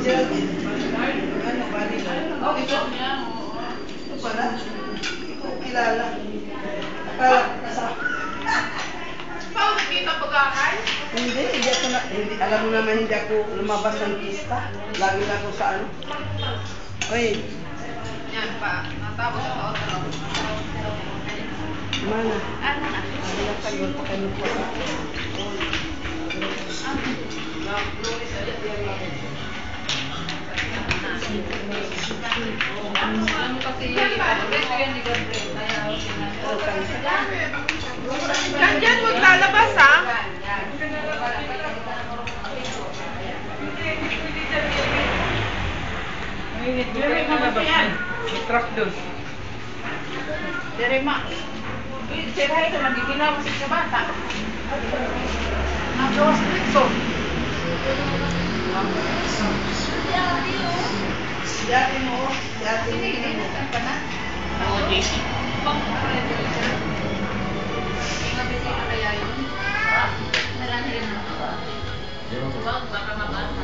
Geraldine. Ano, bali ba? Okay po. Ito pala. Hindi ko kilala. Akala ko nasa... Paano nakita pag-aaral? Hindi ako na... Hindi, alam mo naman hindi ako lumabas ng pista. Lagi na ako sa ano. Oy. Yan pa. Natapos sa otro. Mana? Ano na? Wala pa yun pa kami po. Ano kasi preso yan ni Gabriel. Diyan, huwag lalabas ha. May lalabas yan. May truck doon. Dire Max. Sirahay ito, nagiginawa sa bata. Nagawas na ito. Dati mo. Dati mo. Saan ka na? Oo, JC. Mga bisita kaya yun? Marami rin ako. Baka mabasa.